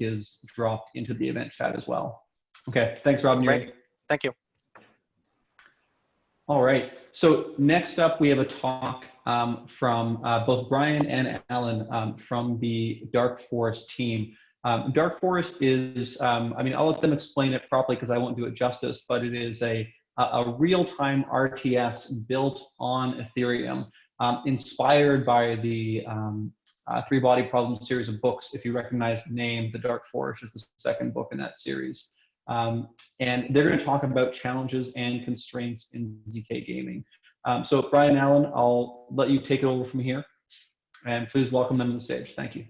is dropped into the event chat as well. Okay, thanks, Robin. Great. Thank you. All right, so next up we have a talk from both Brian and Alan from the Dark Forest team. Dark Forest is, I mean, I'll let them explain it properly because I won't do it justice, but it is a real-time RTS built on Ethereum, inspired by the three-body problem series of books. If you recognize the name, The Dark Forest is the second book in that series. And they're going to talk about challenges and constraints in ZK gaming. So Brian, Allen, I'll let you take it over from here. And please welcome them to the stage. Thank you.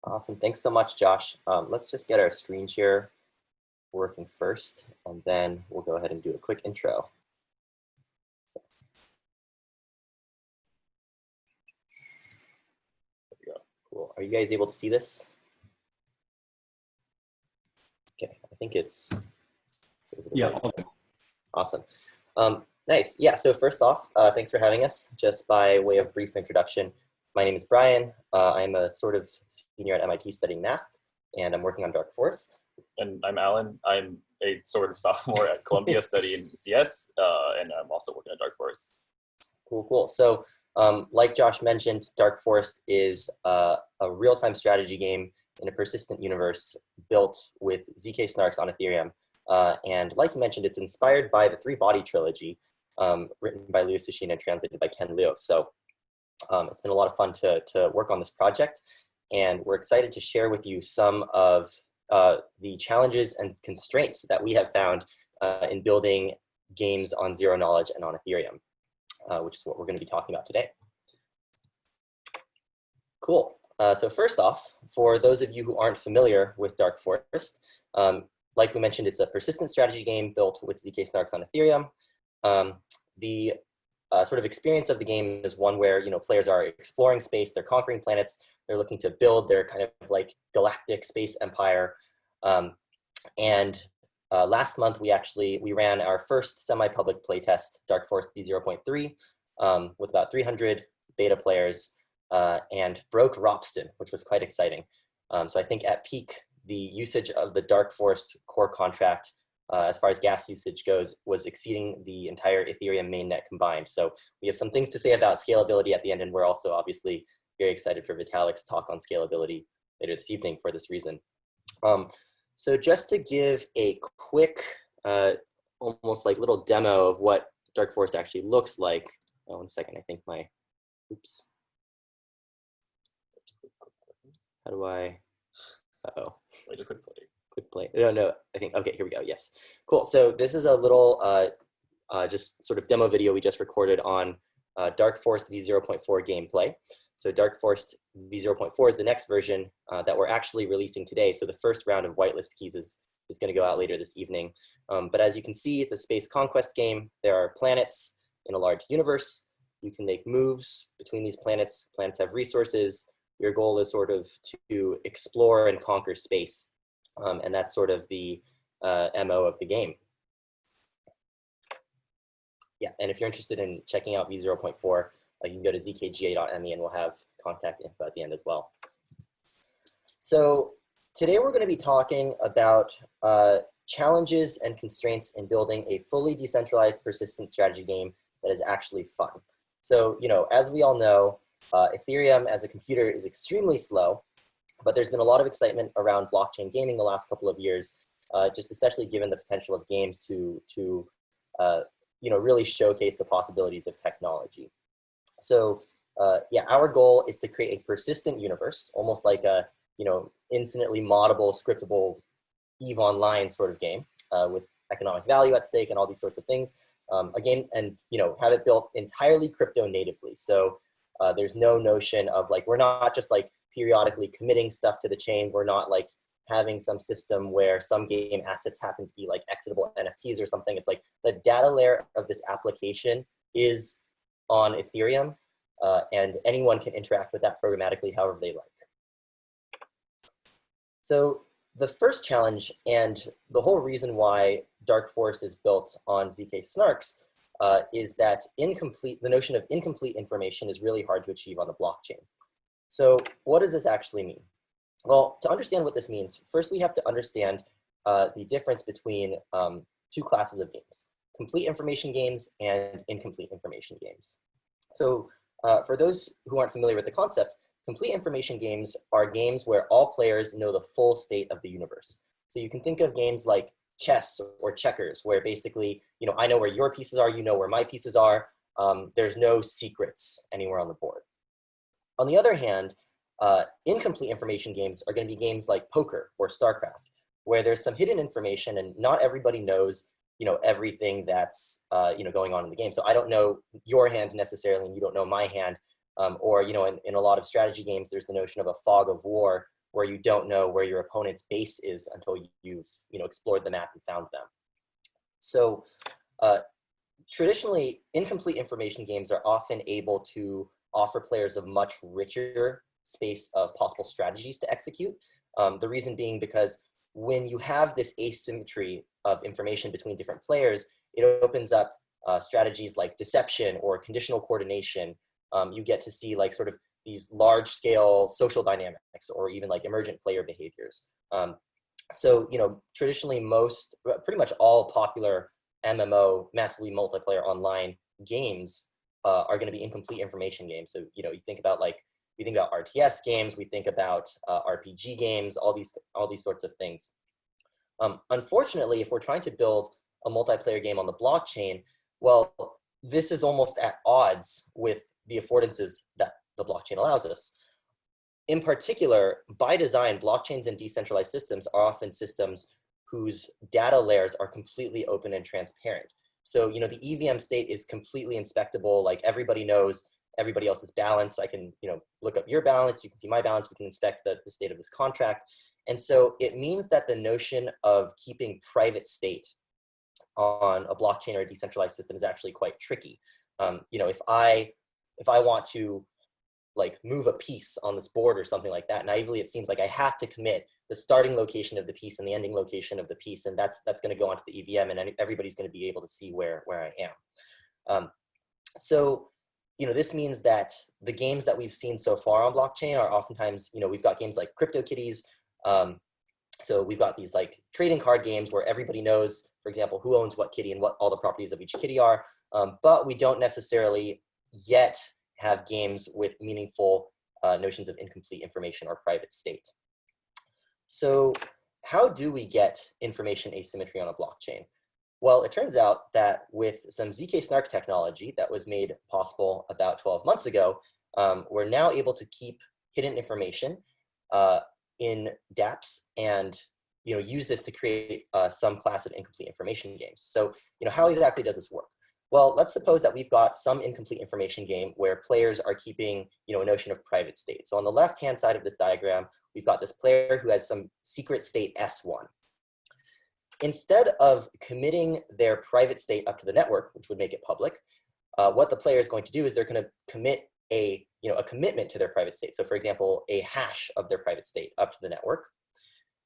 Awesome. Thanks so much, Josh. Let's just get our screen share working first, and then we'll go ahead and do a quick intro. There we go. Cool. Are you guys able to see this? Okay, I think it's... Yeah. Awesome. Nice. Yeah, so first off, thanks for having us. Just by way of brief introduction, my name is Brian. I'm a sort of senior at MIT studying math, and I'm working on Dark Forest. And I'm Alan. I'm a sort of sophomore at Columbia studying CS, and I'm also working at Dark Forest. Cool, cool. So like Josh mentioned, Dark Forest is a real-time strategy game in a persistent universe built with ZK snarks on Ethereum. And like you mentioned, it's inspired by the Three-Body trilogy, written by Liu Cixin and translated by Ken Liu. So it's been a lot of fun to work on this project, and we're excited to share with you some of the challenges and constraints that we have found in building games on zero knowledge and on Ethereum, which is what we're going to be talking about today. Cool. So first off, for those of you who aren't familiar with Dark Forest, like we mentioned, it's a persistent strategy game built with ZK snarks on Ethereum. The sort of experience of the game is one where, you know, players are exploring space, they're conquering planets, they're looking to build their kind of like galactic space empire. Last month we ran our first semi-public playtest, Dark Forest v0.3, with about 300 beta players, and broke Ropsten, which was quite exciting. So I think at peak, the usage of the Dark Forest core contract, as far as gas usage goes, was exceeding the entire Ethereum mainnet combined. So we have some things to say about scalability at the end, and we're also obviously very excited for Vitalik's talk on scalability later this evening for this reason. So just to give a quick, almost like little demo of what Dark Forest actually looks like. Oh, 1 second, I think my, oops. How do I, uh-oh. Wait, just click play. Click play. No, I think, okay, here we go, yes. Cool, so this is a little just sort of demo video we just recorded on Dark Forest v0.4 gameplay. So Dark Forest v0.4 is the next version that we're actually releasing today. So the first round of whitelist keys is going to go out later this evening. But as you can see, it's a space conquest game. There are planets in a large universe. You can make moves between these planets. Planets have resources. Your goal is sort of to explore and conquer space. And that's sort of the MO of the game. Yeah, and if you're interested in checking out v0.4, you can go to zkga.me and we'll have contact info at the end as well. So today we're going to be talking about challenges and constraints in building a fully decentralized persistent strategy game that is actually fun. So, you know, as we all know, Ethereum as a computer is extremely slow, but there's been a lot of excitement around blockchain gaming the last couple of years, just especially given the potential of games to you know, really showcase the possibilities of technology. So yeah, our goal is to create a persistent universe, almost like a, you know, infinitely moddable, scriptable EVE Online sort of game with economic value at stake and all these sorts of things. A game, and, you know, have it built entirely crypto natively. So there's no notion of like, we're not just like periodically committing stuff to the chain. We're not like having some system where some game assets happen to be like exitable NFTs or something. It's like the data layer of this application is on Ethereum, and anyone can interact with that programmatically however they like. So the first challenge, and the whole reason why Dark Forest is built on ZK snarks, is that the notion of incomplete information is really hard to achieve on the blockchain. So what does this actually mean? Well, to understand what this means, first we have to understand the difference between two classes of games: complete information games and incomplete information games. So for those who aren't familiar with the concept, complete information games are games where all players know the full state of the universe. So you can think of games like chess or checkers, where basically, I know where your pieces are, you know where my pieces are. There's no secrets anywhere on the board. On the other hand, incomplete information games are going to be games like poker or StarCraft, where there's some hidden information and not everybody knows, everything that's, going on in the game. So I don't know your hand necessarily, and you don't know my hand. Or, in a lot of strategy games, there's the notion of a fog of war, where you don't know where your opponent's base is until you've, explored the map and found them. So traditionally, incomplete information games are often able to offer players a much richer space of possible strategies to execute. The reason being because when you have this asymmetry of information between different players, it opens up strategies like deception or conditional coordination. You get to see like sort of these large scale social dynamics or even like emergent player behaviors. So, traditionally pretty much all popular MMO, massively multiplayer online games are going to be incomplete information games. So, you think about RTS games, we think about RPG games, all these sorts of things. Unfortunately, if we're trying to build a multiplayer game on the blockchain, well, this is almost at odds with the affordances that the blockchain allows us. In particular, by design, blockchains and decentralized systems are often systems whose data layers are completely open and transparent. So, the EVM state is completely inspectable. Like everybody knows everybody else's balance. I can, look up your balance. You can see my balance. We can inspect the state of this contract. And so it means that the notion of keeping private state on a blockchain or a decentralized system is actually quite tricky. If I want to like move a piece on this board or something like that, naively, it seems like I have to commit the starting location of the piece and the ending location of the piece. And that's going to go onto the EVM and everybody's going to be able to see where I am. So, this means that the games that we've seen so far on blockchain are oftentimes, we've got games like CryptoKitties. So we've got these like trading card games where everybody knows, for example, who owns what kitty and what all the properties of each kitty are. But we don't necessarily yet have games with meaningful notions of incomplete information or private state. So how do we get information asymmetry on a blockchain? Well, it turns out that with some ZK snark technology that was made possible about 12 months ago, we're now able to keep hidden information in dApps and use this to create some class of incomplete information games. So how exactly does this work? Well, let's suppose that we've got some incomplete information game where players are keeping a notion of private state. So on the left-hand side of this diagram, we've got this player who has some secret state S1. Instead of committing their private state up to the network, which would make it public, what the player is going to do is they're going to commit a commitment to their private state. So for example, a hash of their private state up to the network.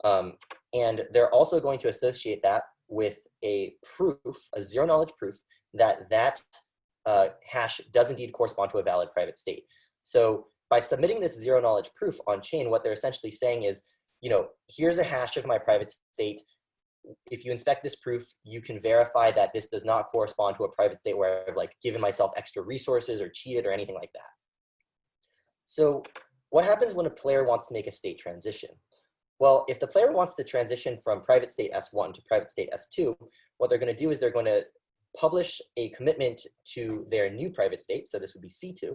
And they're also going to associate that with a proof, a zero knowledge proof, that hash does indeed correspond to a valid private state. So by submitting this zero knowledge proof on chain, what they're essentially saying is, here's a hash of my private state. If you inspect this proof, you can verify that this does not correspond to a private state where I've like given myself extra resources or cheated or anything like that. So what happens when a player wants to make a state transition? Well, if the player wants to transition from private state S1 to private state S2, what they're going to do is they're going to publish a commitment to their new private state, so this would be C2,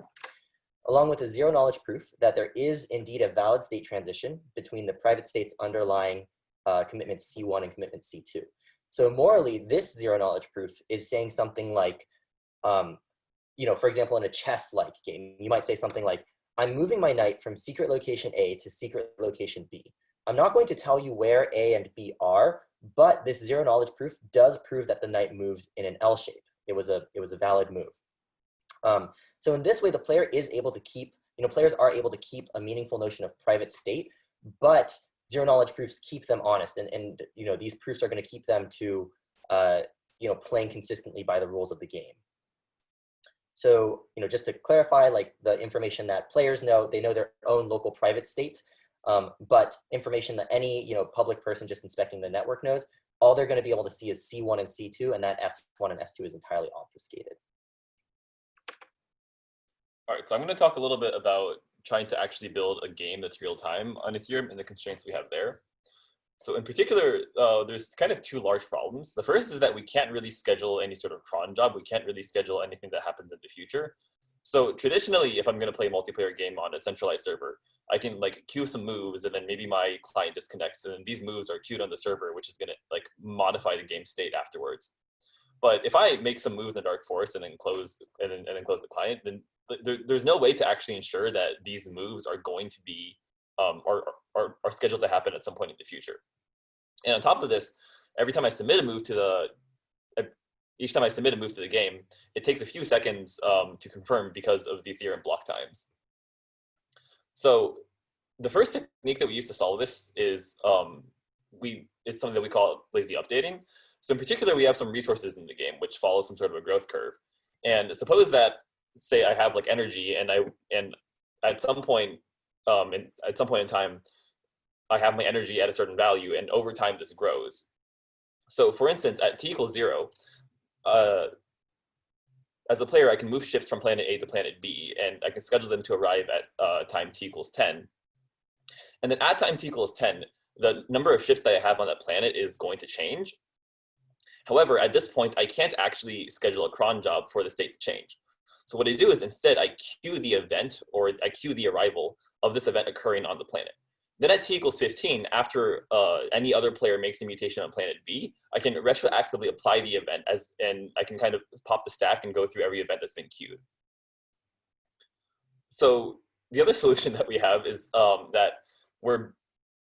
along with a zero knowledge proof that there is indeed a valid state transition between the private state's underlying commitment C1 and commitment C2. So morally, this zero knowledge proof is saying something like, for example, in a chess-like game, you might say something like, I'm moving my knight from secret location A to secret location B. I'm not going to tell you where A and B are, but this zero knowledge proof does prove that the knight moved in an L shape. It was a valid move. So in this way, the player is able to keep, players are able to keep a meaningful notion of private state, but zero knowledge proofs keep them honest. And these proofs are going to keep them to, playing consistently by the rules of the game. So, just to clarify, like the information that players know, they know their own local private state. But information that any public person just inspecting the network knows, all they're going to be able to see is C1 and C2, and that S1 and S2 is entirely obfuscated. All right, so I'm going to talk a little bit about trying to actually build a game that's real time on Ethereum and the constraints we have there. So in particular, there's kind of two large problems. The first is that we can't really schedule any sort of cron job. We can't really schedule anything that happens in the future. So traditionally, if I'm going to play a multiplayer game on a centralized server, I can like queue some moves, and then maybe my client disconnects, and then these moves are queued on the server, which is going to like modify the game state afterwards. But if I make some moves in Dark Forest and then close and then close the client, then there's no way to actually ensure that these moves are going to be are scheduled to happen at some point in the future. And on top of this, every time I submit a move to the game, it takes a few seconds to confirm because of the Ethereum block times. So the first technique that we use to solve this is it's something that we call lazy updating. So in particular, we have some resources in the game which follow some sort of a growth curve. And suppose that, say I have like energy, and at some point in time, I have my energy at a certain value, and over time this grows. So for instance, at t = 0, as a player, I can move ships from planet A to planet B, and I can schedule them to arrive at time t = 10. And then at time t = 10, the number of ships that I have on that planet is going to change. However, at this point, I can't actually schedule a cron job for the state to change. So what I do is instead I queue the event, or I queue the arrival of this event occurring on the planet. Then at t = 15, after any other player makes a mutation on planet B, I can retroactively apply the event and I can kind of pop the stack and go through every event that's been queued. So the other solution that we have is that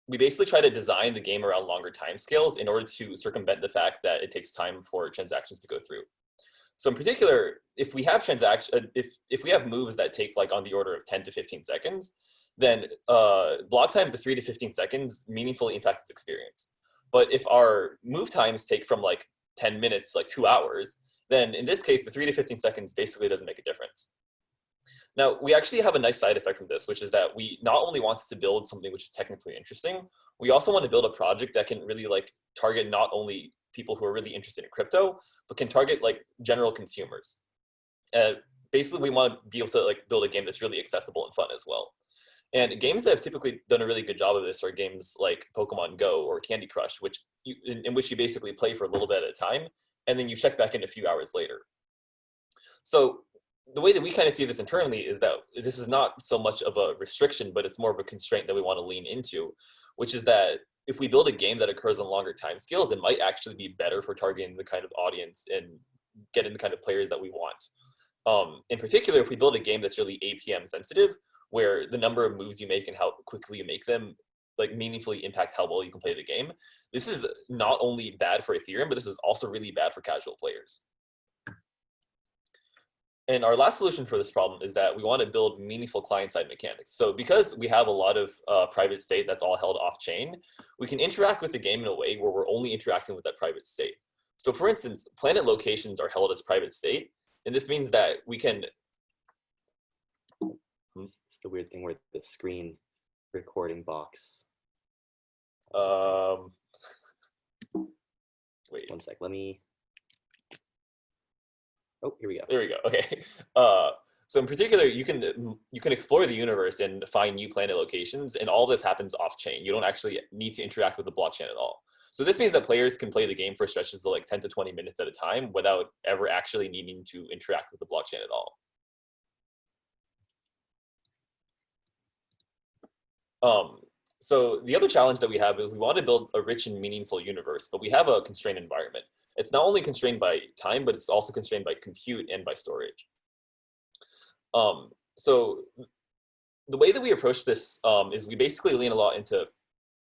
we basically try to design the game around longer timescales in order to circumvent the fact that it takes time for transactions to go through. So in particular, if we have if we have moves that take like on the order of 10 to 15 seconds, then block times to 3 to 15 seconds meaningfully impact its experience. But if our move times take from like 10 minutes, like 2 hours, then in this case, the 3 to 15 seconds basically doesn't make a difference. Now, we actually have a nice side effect from this, which is that we not only want to build something which is technically interesting, we also want to build a project that can really like target not only people who are really interested in crypto, but can target like general consumers. Basically, we want to be able to like build a game that's really accessible and fun as well. And games that have typically done a really good job of this are games like Pokemon Go or Candy Crush, in which you basically play for a little bit at a time, and then you check back in a few hours later. So the way that we kind of see this internally is that this is not so much of a restriction, but it's more of a constraint that we want to lean into, which is that if we build a game that occurs on longer timescales, it might actually be better for targeting the kind of audience and getting the kind of players that we want. In particular, if we build a game that's really APM sensitive, where the number of moves you make and how quickly you make them like meaningfully impact how well you can play the game, this is not only bad for Ethereum, but this is also really bad for casual players. And our last solution for this problem is that we want to build meaningful client-side mechanics. So because we have a lot of private state that's all held off-chain, we can interact with the game in a way where we're only interacting with that private state. So for instance, planet locations are held as private state, and this means that we can... It's the weird thing where the screen recording box... Wait. One sec, let me... Oh, here we go. There we go. Okay. So in particular, you can explore the universe and find new planet locations, and all this happens off-chain. You don't actually need to interact with the blockchain at all. So this means that players can play the game for stretches of like 10 to 20 minutes at a time without ever actually needing to interact with the blockchain at all. So the other challenge that we have is we want to build a rich and meaningful universe, but we have a constrained environment. It's not only constrained by time, but it's also constrained by compute and by storage. So the way that we approach this is we basically lean a lot into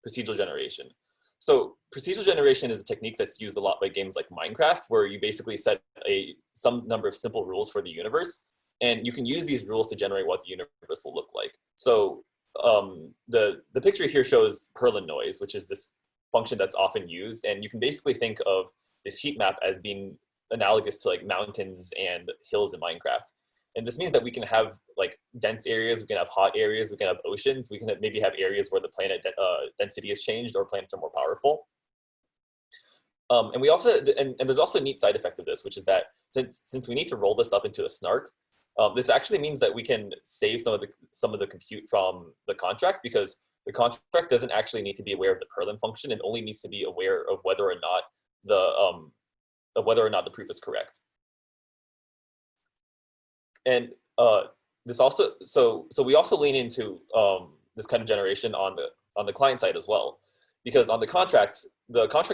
procedural generation. So procedural generation is a technique that's used a lot by games like Minecraft, where you basically set some number of simple rules for the universe, and you can use these rules to generate what the universe will look like. So the picture here shows Perlin noise, which is this function that's often used, and you can basically think of this heat map as being analogous to like mountains and hills in Minecraft. And this means that we can have like dense areas, we can have hot areas, we can have oceans, we can maybe have areas where the planet density has changed or planets are more powerful. And we also, and there's also a neat side effect of this, which is that since we need to roll this up into a snark, this actually means that we can save some of the compute from the contract, because the contract doesn't actually need to be aware of the Perlin function. It only needs to be aware of whether or not the proof is correct. And this also, so we also lean into this kind of generation on the client side as well, because on the contract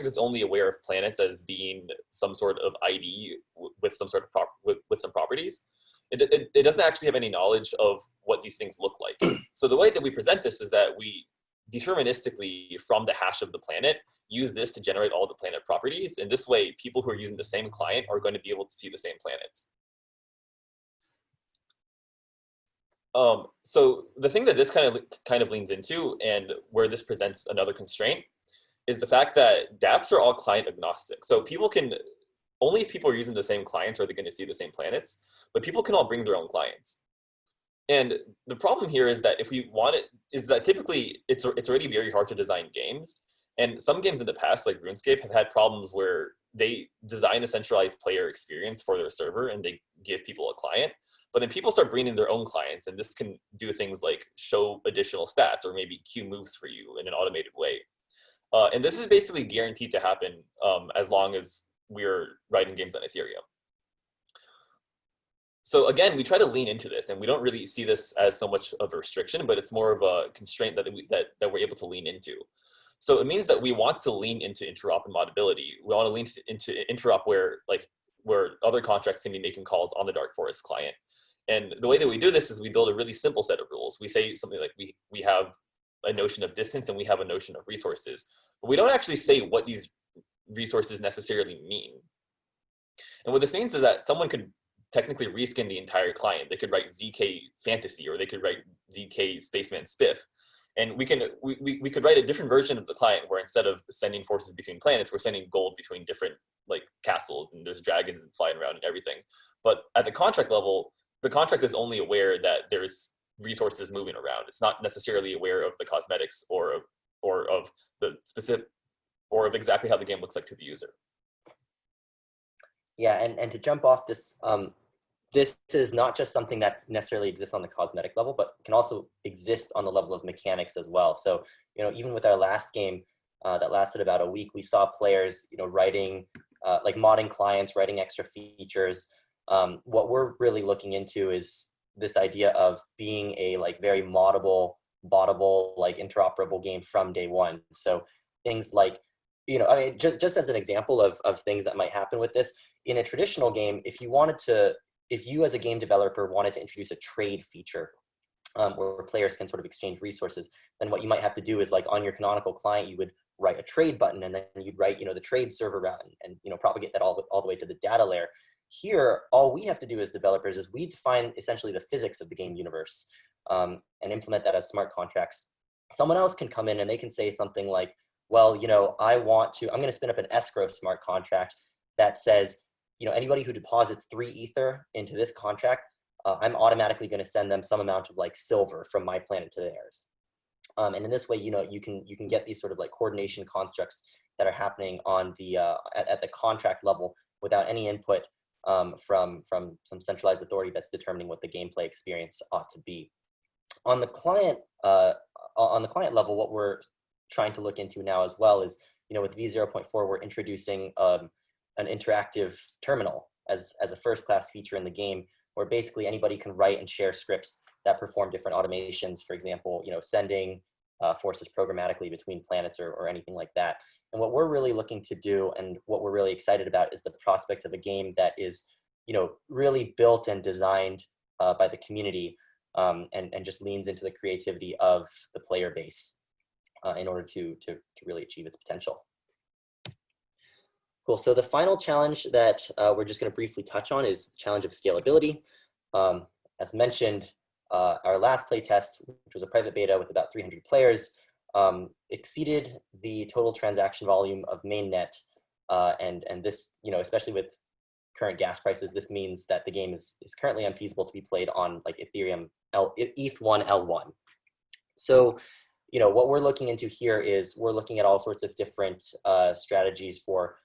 is only aware of planets as being some sort of ID with some sort of with some properties. It doesn't actually have any knowledge of what these things look like. So the way that we present this is that we deterministically, from the hash of the planet, use this to generate all the planet properties. And this way, people who are using the same client are going to be able to see the same planets. So the thing that this kind of leans into, and where this presents another constraint, is the fact that dApps are all client agnostic. So people can, only if people are using the same clients are they going to see the same planets, but people can all bring their own clients. And the problem here is that if we want it, is that typically it's already very hard to design games. And some games in the past, like RuneScape, have had problems where they design a centralized player experience for their server and they give people a client, but then people start bringing their own clients, and this can do things like show additional stats or maybe queue moves for you in an automated way. And this is basically guaranteed to happen as long as we're writing games on Ethereum. So again, we try to lean into this, and we don't really see this as so much of a restriction, but it's more of a constraint that we're able to lean into. So it means that we want to lean into interop and modability. We want to lean into interop where other contracts can be making calls on the Dark Forest client. And the way that we do this is we build a really simple set of rules. We say something like we have a notion of distance and we have a notion of resources, but we don't actually say what these resources necessarily mean. And what this means is that someone could technically reskin the entire client. They could write ZK Fantasy, or they could write ZK Spaceman Spiff. And we could write a different version of the client where instead of sending forces between planets, we're sending gold between different like castles, and there's dragons and flying around and everything. But at the contract level, the contract is only aware that there's resources moving around. It's not necessarily aware of the cosmetics or of the specific, or of exactly how the game looks like to the user. Yeah, and to jump off this, this is not just something that necessarily exists on the cosmetic level, but can also exist on the level of mechanics as well. So, even with our last game that lasted about a week, we saw players, writing, like modding clients, writing extra features. What we're really looking into is this idea of being a very moddable, bottable, interoperable game from day one. So things like, just as an example of things that might happen with this, in a traditional game, if you as a game developer wanted to introduce a trade feature where players can sort of exchange resources, then what you might have to do is on your canonical client, you would write a trade button, and then you'd write, the trade server route and propagate that all the way to the data layer. Here, all we have to do as developers is we define essentially the physics of the game universe and implement that as smart contracts. Someone else can come in and they can say something like, well, I'm going to spin up an escrow smart contract that says, anybody who deposits 3 Ether into this contract, I'm automatically going to send them some amount of silver from my planet to theirs. And in this way, you can get these sort of coordination constructs that are happening on the at the contract level without any input from some centralized authority that's determining what the gameplay experience ought to be. On the client level, what we're trying to look into now as well is, with v0.4, we're introducing an interactive terminal as a first-class feature in the game, where basically anybody can write and share scripts that perform different automations. For example, sending forces programmatically between planets or anything like that. And what we're really looking to do, and what we're really excited about, is the prospect of a game that is, really built and designed by the community, and just leans into the creativity of the player base in order to really achieve its potential. Cool. So the final challenge that we're just going to briefly touch on is the challenge of scalability. As mentioned, our last playtest, which was a private beta with about 300 players, exceeded the total transaction volume of mainnet, and this, especially with current gas prices, this means that the game is currently unfeasible to be played on like Ethereum ETH1 L1. So, you know, what we're looking into here is we're looking at all sorts of different strategies for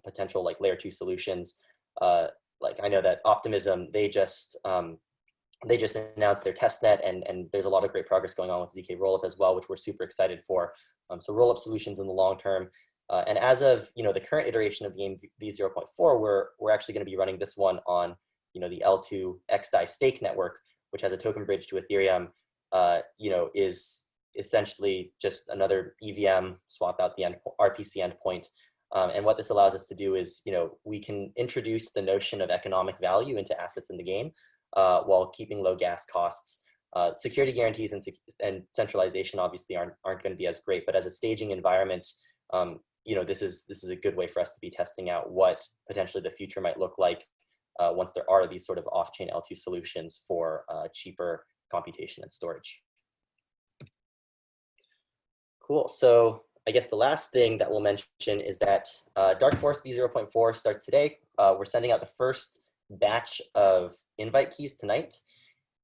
potential like layer 2 solutions. Like I know that Optimism, they just announced their testnet, and there's a lot of great progress going on with ZK Rollup as well, which we're super excited for. So rollup solutions in the long term. And as of, you know, the current iteration of the game v0.4, we're actually going to be running this one on, you know, the L2 XDAI stake network, which has a token bridge to Ethereum. You know, is essentially just another EVM, swap out the RPC endpoint. And what this allows us to do is, you know, we can introduce the notion of economic value into assets in the game while keeping low gas costs. Security guarantees and centralization obviously aren't going to be as great, but as a staging environment, you know, this is a good way for us to be testing out what potentially the future might look like once there are these sort of off-chain L2 solutions for cheaper computation and storage. Cool. So I guess the last thing that we'll mention is that Dark Forest v0.4 starts today. We're sending out the first batch of invite keys tonight.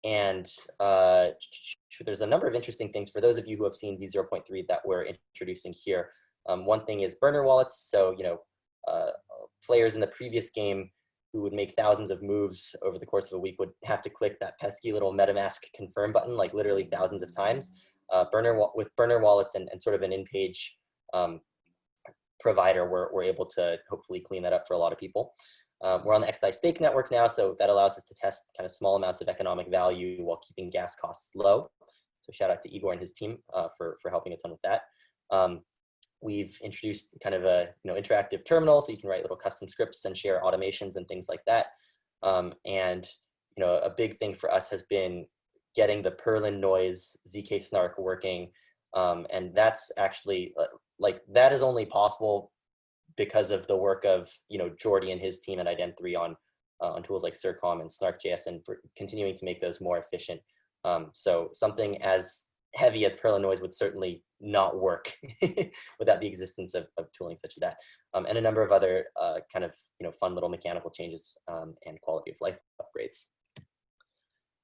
And there's a number of interesting things for those of you who have seen v0.3 that we're introducing here. One thing is burner wallets. So, you know, players in the previous game who would make thousands of moves over the course of a week would have to click that pesky little MetaMask confirm button, like literally thousands of times. With burner wallets and sort of an in-page provider, we're able to hopefully clean that up for a lot of people. We're on the XDAI stake network now, so that allows us to test kind of small amounts of economic value while keeping gas costs low. So shout out to Igor and his team for helping a ton with that. We've introduced kind of a interactive terminal, so you can write little custom scripts and share automations and things like that. And a big thing for us has been getting the Perlin noise ZK snark working, and that's actually that is only possible because of the work of Jordy and his team at Ident3 on tools like Circom and Snark.js, and for continuing to make those more efficient. So something as heavy as Perlin noise would certainly not work without the existence of tooling such as that, and a number of other kind of fun little mechanical changes and quality of life upgrades.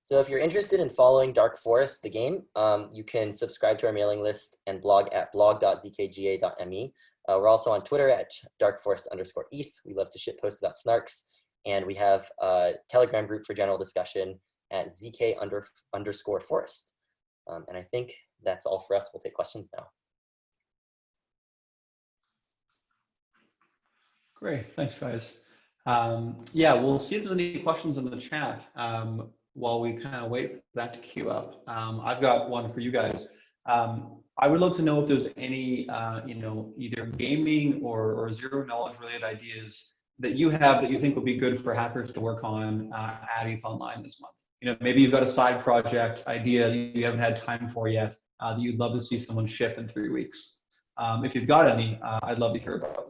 So if you're interested in following Dark Forest, the game, you can subscribe to our mailing list and blog at blog.zkga.me. We're also on Twitter at darkforest_eth. We love to shitpost about snarks. And we have a Telegram group for general discussion at zk_forest. And I think that's all for us. We'll take questions now. Great, thanks guys. Yeah, we'll see if there's any questions in the chat while we kind of wait for that to queue up. I've got one for you guys. I would love to know if there's any, either gaming or zero knowledge related ideas that you have that you think would be good for hackers to work on at ETH Online this month. Maybe you've got a side project idea you haven't had time for yet that you'd love to see someone ship in 3 weeks. If you've got any, I'd love to hear about them.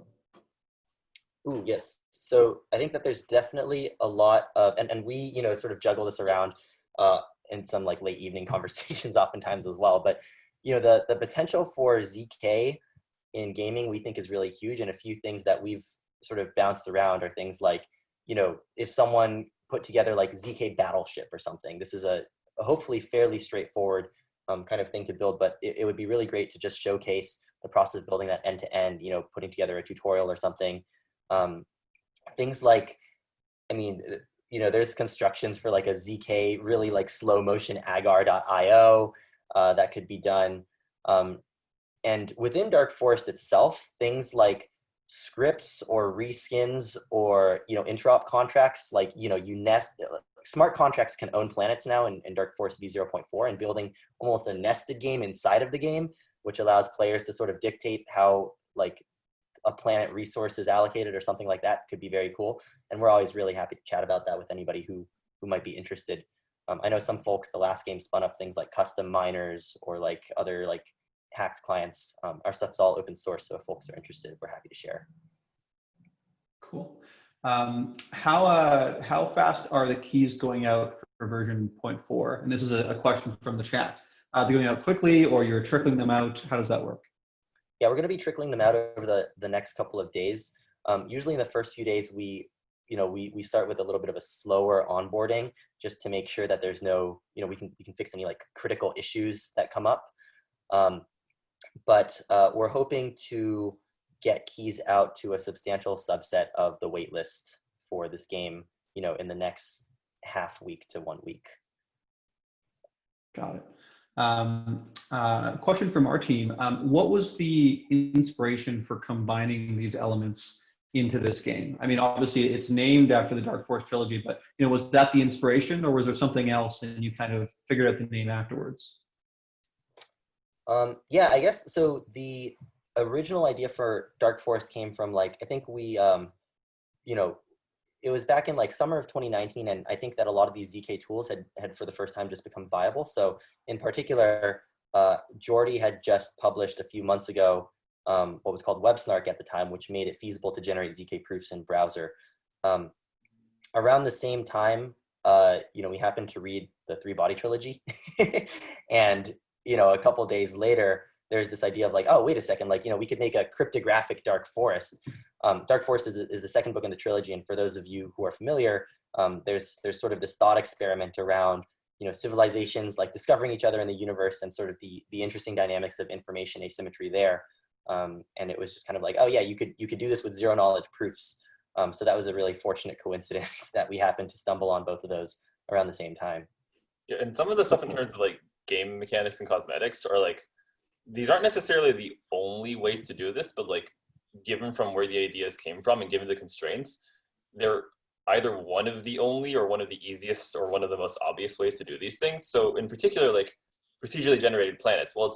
Ooh, yes. So I think that there's definitely a lot of, and we, sort of juggle this around in some like late evening conversations oftentimes as well. But, the potential for ZK in gaming we think is really huge. And a few things that we've sort of bounced around are things like, if someone put together like ZK Battleship or something, this is a hopefully fairly straightforward kind of thing to build, but it would be really great to just showcase the process of building that end to end, putting together a tutorial or something. Things like, there's constructions for like a ZK really like slow motion agar.io that could be done. And within Dark Forest itself, things like scripts or reskins or, interop contracts, like, you nest, smart contracts can own planets now in Dark Forest v0.4, and building almost a nested game inside of the game, which allows players to sort of dictate how like a planet resource is allocated or something like that could be very cool. And we're always really happy to chat about that with anybody who might be interested. I know some folks, the last game spun up things like custom miners or like other like hacked clients. Our stuff's all open source, so if folks are interested, we're happy to share. Cool. How fast are the keys going out for version 0.4? And this is a question from the chat. Are they going out quickly, or you're trickling them out? How does that work? Yeah, we're going to be trickling them out over the next couple of days. Usually in the first few days, we we start with a little bit of a slower onboarding just to make sure that there's no, we can fix any like critical issues that come up. But we're hoping to get keys out to a substantial subset of the wait list for this game, in the next half week to 1 week. Got it. Question from our team. What was the inspiration for combining these elements into this game? I mean, obviously it's named after the Dark Forest trilogy, but was that the inspiration, or was there something else and you kind of figured out the name afterwards? Yeah, I guess so. The original idea for Dark Forest came from I think we, it was back in summer of 2019, and I think that a lot of these ZK tools had for the first time just become viable. So in particular, Jordy had just published a few months ago what was called WebSnark at the time, which made it feasible to generate ZK proofs in browser. Around the same time, we happened to read the Three Body trilogy, and a couple days later, there's this idea of oh, wait a second, we could make a cryptographic Dark Forest. Dark Forest is the second book in the trilogy, and for those of you who are familiar, there's sort of this thought experiment around civilizations discovering each other in the universe and sort of the interesting dynamics of information asymmetry there. And it was just kind of oh yeah, you could do this with zero knowledge proofs. So that was a really fortunate coincidence that we happened to stumble on both of those around the same time. Yeah, and some of the stuff in terms of game mechanics and cosmetics are these aren't necessarily the only ways to do this, but given from where the ideas came from and given the constraints, they're either one of the only or one of the easiest or one of the most obvious ways to do these things. So in particular, procedurally generated planets, well, it's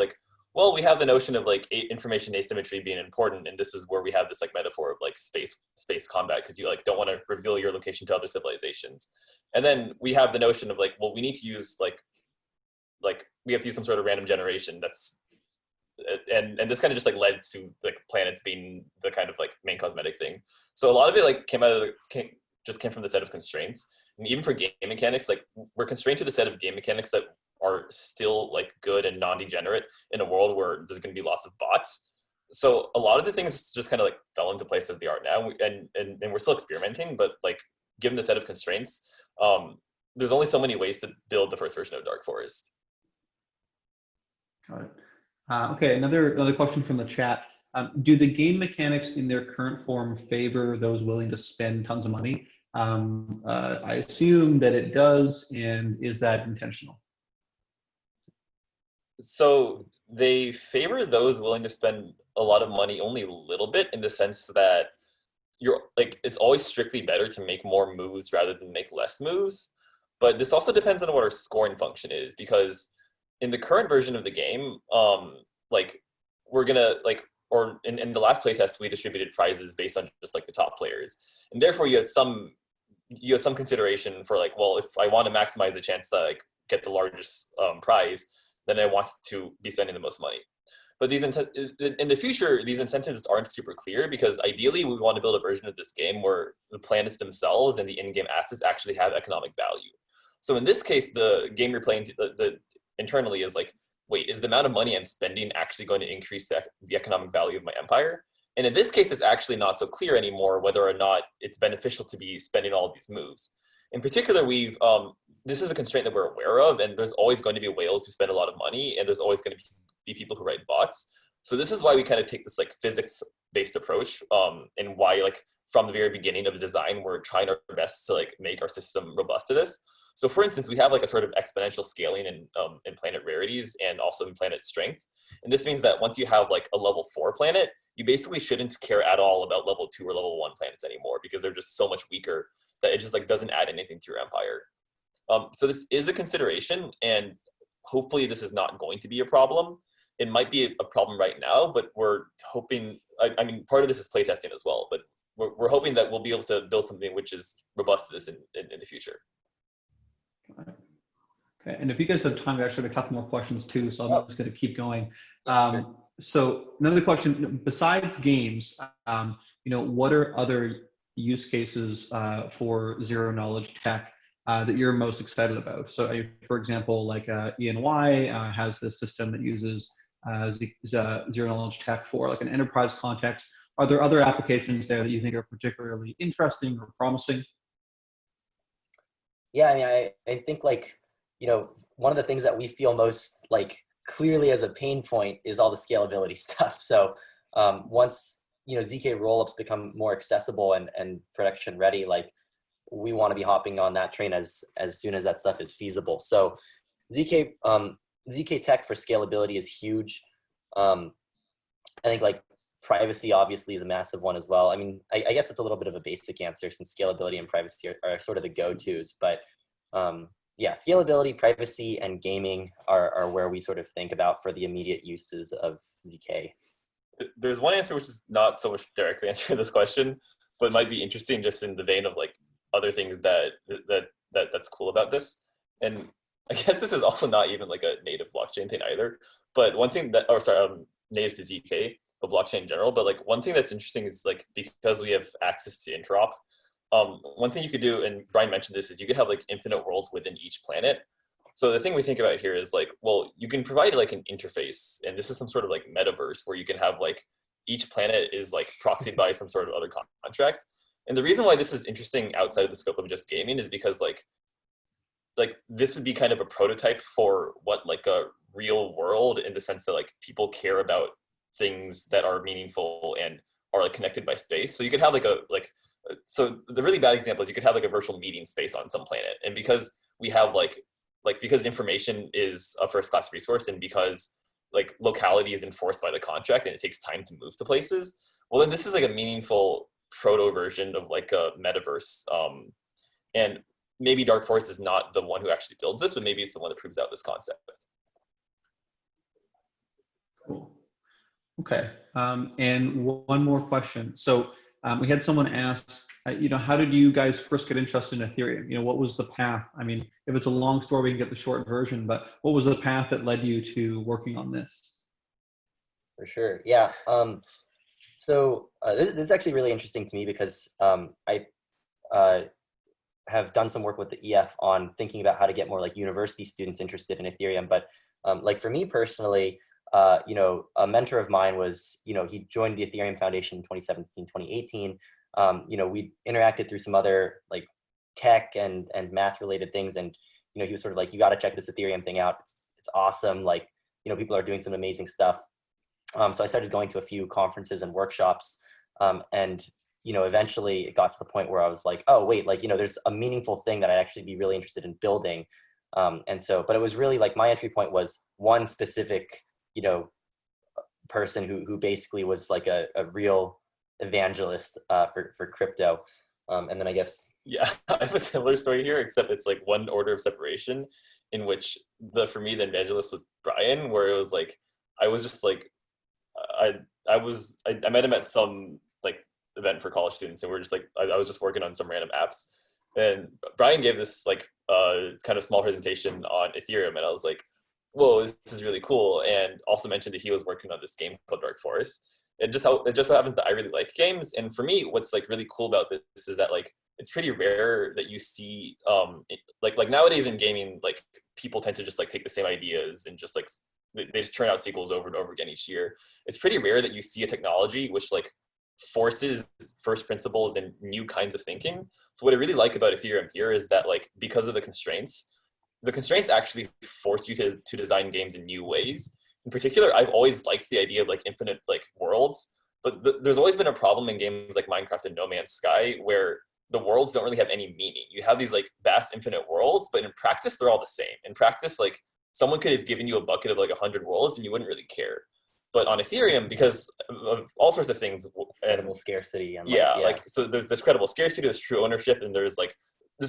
well, we have the notion of information asymmetry being important, and this is where we have this metaphor of space combat, because you don't want to reveal your location to other civilizations. And then we have the notion of well, we need to use we have to use some sort of random generation that's and this kind of just led to planets being the kind of main cosmetic thing. So a lot of it came from the set of constraints, and even for game mechanics, we're constrained to the set of game mechanics that are still good and non-degenerate in a world where there's going to be lots of bots. So a lot of the things just kind of fell into place as they are now, and we're still experimenting, but given the set of constraints, there's only so many ways to build the first version of Dark Forest. Got it. Okay, another question from the chat. Do the game mechanics in their current form favor those willing to spend tons of money? I assume that it does, and is that intentional? So they favor those willing to spend a lot of money only a little bit, in the sense that you're it's always strictly better to make more moves rather than make less moves. But this also depends on what our scoring function is, because in the current version of the game, we're gonna or in the last playtest, we distributed prizes based on just the top players, and therefore you had some consideration for well, if I want to maximize the chance to get the largest prize, then I want to be spending the most money. But in the future, these incentives aren't super clear, because ideally we want to build a version of this game where the planets themselves and the in-game assets actually have economic value. So in this case, the game you're playing internally is wait, is the amount of money I'm spending actually going to increase the economic value of my empire? And in this case, it's actually not so clear anymore whether or not it's beneficial to be spending all of these moves. In particular, this is a constraint that we're aware of, and there's always going to be whales who spend a lot of money, and there's always going to be people who write bots. So this is why we kind of take this physics-based approach, and why from the very beginning of the design, we're trying our best to make our system robust to this. So for instance, we have a sort of exponential scaling in planet rarities and also in planet strength. And this means that once you have a level 4 planet, you basically shouldn't care at all about level 2 or level 1 planets anymore, because they're just so much weaker that it just doesn't add anything to your empire. So this is a consideration, and hopefully this is not going to be a problem. It might be a problem right now, but we're hoping, I mean, part of this is playtesting as well, but we're hoping that we'll be able to build something which is robust to this in the future. Okay, and if you guys have time, I actually have a couple more questions too, so I'm just going to keep going. So another question, besides games, what are other use cases for zero knowledge tech that you're most excited about? So for example, ENY has this system that uses zero knowledge tech for an enterprise context. are there other applications there that you think are particularly interesting or promising? Yeah, I mean, I think like, one of the things that we feel most like clearly as a pain point is all the scalability stuff. So once, ZK rollups become more accessible and production ready, like we want to be hopping on that train as soon as that stuff is feasible. So ZK tech for scalability is huge. I think like privacy obviously is a massive one as well. I mean, I guess it's a little bit of a basic answer since scalability and privacy are sort of the go-tos, but yeah, scalability, privacy, and gaming are where we sort of think about for the immediate uses of ZK. There's one answer which is not so much directly answering this question, but might be interesting just in the vein of like other things that's cool about this. And I guess this is also not even like a native blockchain thing either. But one thing that, native to ZK, the blockchain in general. But like one thing that's interesting is like because we have access to interop. One thing you could do, and Brian mentioned this, is you could have like infinite worlds within each planet. So the thing we think about here is like, well, you can provide like an interface, and this is some sort of like metaverse where you can have like each planet is like proxied by some sort of other contract. And the reason why this is interesting outside of the scope of just gaming is because like this would be kind of a prototype for what like a real world, in the sense that like people care about things that are meaningful and are like connected by space. So you could have so the really bad example is you could have like a virtual meeting space on some planet. And because we have because information is a first class resource, and because like locality is enforced by the contract and it takes time to move to places, well then this is like a meaningful proto version of like a metaverse. And maybe Dark Forest is not the one who actually builds this, but maybe it's the one that proves out this concept. Cool. Okay. And one more question. So we had someone ask, how did you guys first get interested in Ethereum? What was the path? I mean, if it's a long story, we can get the short version, but what was the path that led you to working on this? For sure. Yeah. So this is actually really interesting to me because I have done some work with the EF on thinking about how to get more like university students interested in Ethereum. But like for me personally, a mentor of mine was, he joined the Ethereum Foundation in 2017, 2018. We interacted through some other like tech and math related things. And, he was sort of like, you got to check this Ethereum thing out. It's awesome. Like, people are doing some amazing stuff. So I started going to a few conferences and workshops. And eventually it got to the point where I was like, oh, wait, like, there's a meaningful thing that I'd actually be really interested in building. But it was really like my entry point was one specific, person who basically was like a real evangelist for crypto. And then I guess. Yeah, I have a similar story here, except it's like one order of separation, in which for me, the evangelist was Brian, where it was like, I was just like, I met him at some like event for college students, and we're just like, I was just working on some random apps, and Brian gave this like kind of small presentation on Ethereum, and I was like, whoa, this is really cool. And also mentioned that he was working on this game called Dark Forest. It just so happens that I really like games, and for me, what's like really cool about this is that like it's pretty rare that you see like nowadays in gaming, like people tend to just like take the same ideas and just like they just churn out sequels over and over again each year. It's pretty rare that you see a technology which like forces first principles and new kinds of thinking. So what I really like about Ethereum here is that like because of the constraints actually force you to design games in new ways. In particular, I've always liked the idea of like infinite like worlds, but there's always been a problem in games like Minecraft and No Man's Sky where the worlds don't really have any meaning. You have these like vast infinite worlds, but in practice, they're all the same. In practice, like someone could have given you a bucket of like 100 worlds and you wouldn't really care. But on Ethereum, because of all sorts of things, Credible scarcity. And so there's credible scarcity, there's true ownership, and there's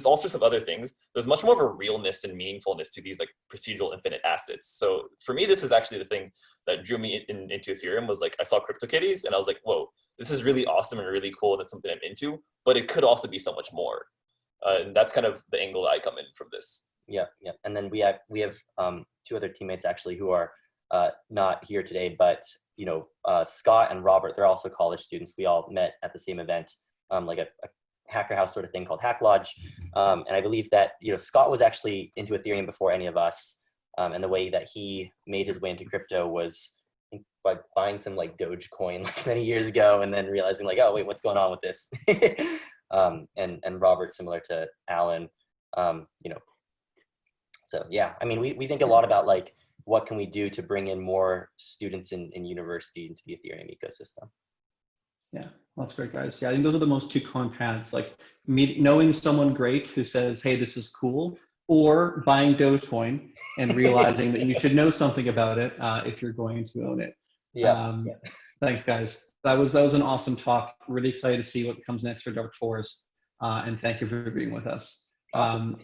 all sorts of other things. There's much more of a realness and meaningfulness to these like procedural infinite assets. So for me, this is actually the thing that drew me into Ethereum was like, I saw CryptoKitties and I was like, whoa, this is really awesome and really cool. And it's something I'm into, but it could also be so much more. And that's kind of the angle that I come in from this. Yeah. And then we have two other teammates actually who are not here today, but Scott and Robert, they're also college students. We all met at the same event, like a hacker house sort of thing called Hack Lodge. And I believe that, Scott was actually into Ethereum before any of us. And the way that he made his way into crypto was by buying some like Dogecoin like many years ago, and then realizing like, oh wait, what's going on with this? And Robert, similar to Alan, you know. So yeah, I mean, we think a lot about like, what can we do to bring in more students in university into the Ethereum ecosystem? Yeah, well, that's great, guys. Yeah, I think those are the most two common paths, like knowing someone great who says, hey, this is cool, or buying Dogecoin and realizing that you should know something about it if you're going to own it. Yeah. Thanks, guys. That was an awesome talk. Really excited to see what comes next for Dark Forest. And thank you for being with us. Awesome.